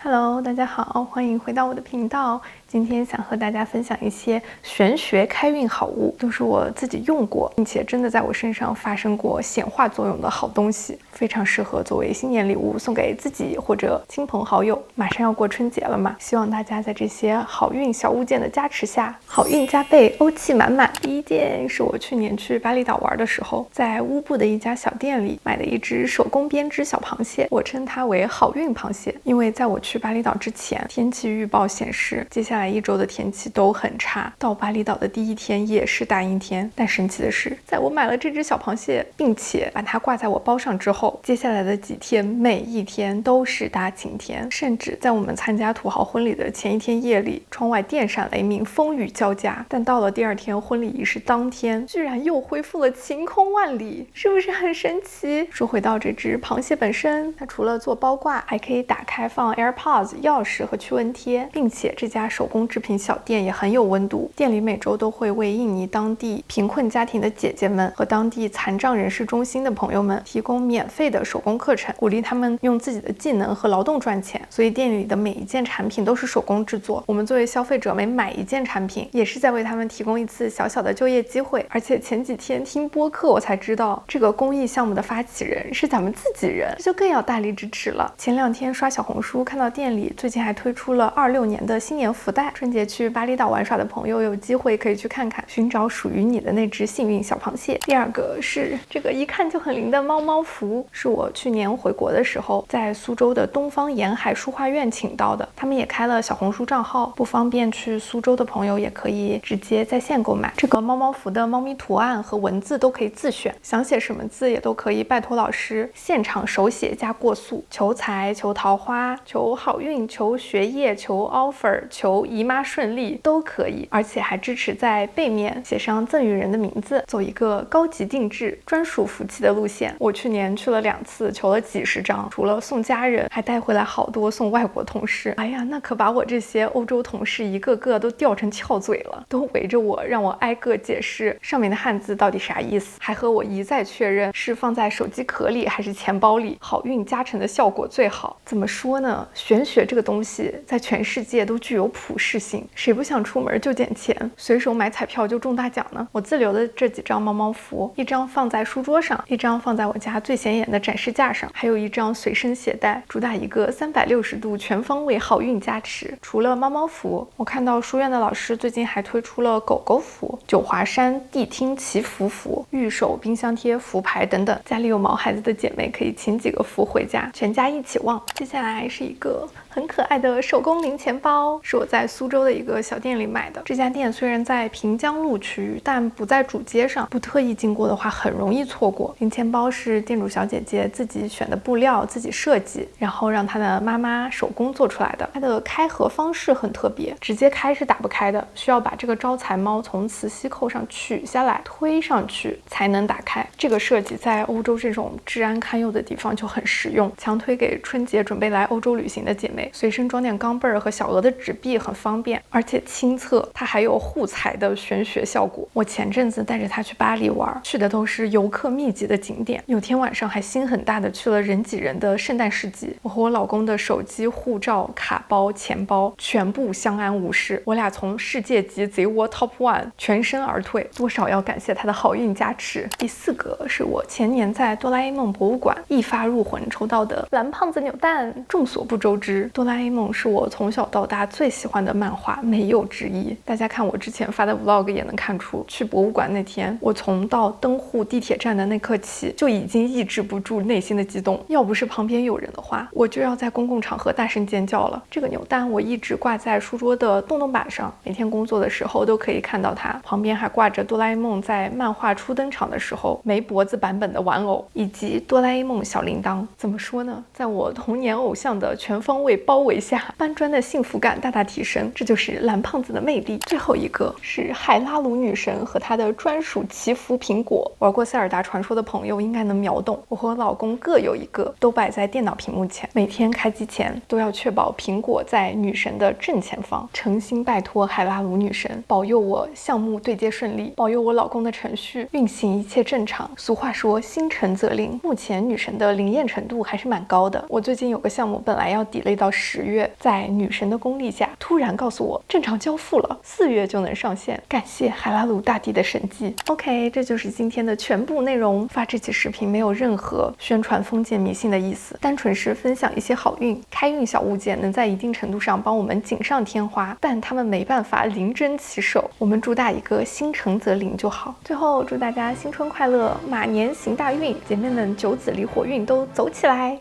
Hello，大家好，欢迎回到我的频道。今天想和大家分享一些玄学开运好物，都是我自己用过，并且真的在我身上发生过显化作用的好东西，非常适合作为新年礼物送给自己或者亲朋好友。马上要过春节了嘛，希望大家在这些好运小物件的加持下，好运加倍，欧气满满。第一件是我去年去巴厘岛玩的时候，在乌布的一家小店里买的一只手工编织小螃蟹，我称它为好运螃蟹，因为在我去巴厘岛之前，天气预报显示接下来1周的天气都很差，到巴厘岛的第一天也是大阴天。但神奇的是，在我买了这只小螃蟹，并且把它挂在我包上之后，接下来的几天每一天都是大晴天，甚至在我们参加土豪婚礼的前一天夜里，窗外电闪雷鸣，风雨交加。但到了第二天婚礼仪式当天，居然又恢复了晴空万里，是不是很神奇？说回到这只螃蟹本身，它除了做包挂，还可以打开放 AirPods、钥匙和驱蚊贴，并且这家手工制品小店也很有温度，店里每周都会为印尼当地贫困家庭的姐姐们和当地残障人士中心的朋友们提供免费的手工课程，鼓励他们用自己的技能和劳动赚钱。所以店里的每一件产品都是手工制作，我们作为消费者每买一件产品，也是在为他们提供一次小小的就业机会。而且前几天听播客我才知道，这个公益项目的发起人是咱们自己人，这就更要大力支持了。前2天刷小红书看到店里最近还推出了26年的新年福袋，春节去巴厘岛玩耍的朋友有机会可以去看看，寻找属于你的那只幸运小螃蟹。第二个是这个一看就很灵的猫猫符，是我去年回国的时候在苏州的东方沿海书画院请到的，他们也开了小红书账号，不方便去苏州的朋友也可以直接在线购买。这个猫猫符的猫咪图案和文字都可以自选，想写什么字也都可以拜托老师现场手写加过塑，求财、求桃花、求好运、求学业、求 offer、求姨妈顺利都可以，而且还支持在背面写上赠予人的名字，走一个高级定制专属福气的路线。我去年去了2次，求了几十张，除了送家人，还带回来好多送外国同事。哎呀，那可把我这些欧洲同事一个个都吊成翘嘴了，都围着我让我挨个解释上面的汉字到底啥意思，还和我一再确认是放在手机壳里还是钱包里，好运加成的效果最好。怎么说呢，玄学这个东西在全世界都具有普适性，谁不想出门就捡钱，随手买彩票就中大奖呢？我自留的这几张猫猫符，一张放在书桌上，一张放在我家最显眼的展示架上，还有一张随身携带，主打一个360度全方位好运加持。除了猫猫符，我看到书院的老师最近还推出了狗狗符、九华山谛听祈福符、玉手冰箱贴符牌等等，家里有毛孩子的姐妹可以请几个符回家，全家一起旺。接下来是一个很可爱的手工零钱包，是我在苏州的一个小店里买的。这家店虽然在平江路区，但不在主街上，不特意经过的话很容易错过。零钱包是店主小姐姐自己选的布料，自己设计，然后让她的妈妈手工做出来的。它的开合方式很特别，直接开是打不开的，需要把这个招财猫从磁吸扣上取下来，推上去才能打开。这个设计在欧洲这种治安堪忧的地方就很实用，强推给春节准备来欧洲旅行的姐妹，随身装点钢镚儿和小额的纸币很方便，而且亲测它还有护财的玄学效果。我前阵子带着它去巴黎玩，去的都是游客密集的景点，有天晚上还心很大的去了人挤人的圣诞市集。我和我老公的手机、护照、卡包、钱包全部相安无事，我俩从世界级贼窝 Top 1全身而退，多少要感谢它的好运加持。第4个是我前年在哆啦 A 梦博物馆一发入魂抽到的蓝胖子扭蛋。众所不周知，哆啦 A 梦是我从小到大最喜欢的漫画，没有之一。大家看我之前发的 vlog 也能看出，去博物馆那天，我从到登户地铁站的那刻起，就已经抑制不住内心的激动，要不是旁边有人的话，我就要在公共场合大声尖叫了。这个扭蛋我一直挂在书桌的洞洞板上，每天工作的时候都可以看到它，旁边还挂着哆啦 A 梦在漫画初登场的时候没脖子版本的玩偶，以及哆啦 A 梦小铃铛。怎么说呢，在我童年偶像的全方位包围下，搬砖的幸福感大大提升，这就是蓝胖子的魅力。最后一个是海拉鲁女神和她的专属祈福苹果，玩过塞尔达传说的朋友应该能秒懂，我和我老公各有一个，都摆在电脑屏幕前，每天开机前都要确保苹果在女神的正前方，诚心拜托海拉鲁女神保佑我项目对接顺利，保佑我老公的程序运行一切正常。俗话说心诚则灵，目前女神的灵验程度还是蛮高的。我最近有个项目本来要delay到到10月，在女神的功力下，突然告诉我正常交付了，4月就能上线。感谢海拉鲁大帝的神迹。OK， 这就是今天的全部内容。发这期视频没有任何宣传封建迷信的意思，单纯是分享一些好运、开运小物件，能在一定程度上帮我们锦上添花，但他们没办法零针起手。我们主打一个心诚则灵就好。最后祝大家新春快乐，马年行大运，姐妹们9子离火运都走起来！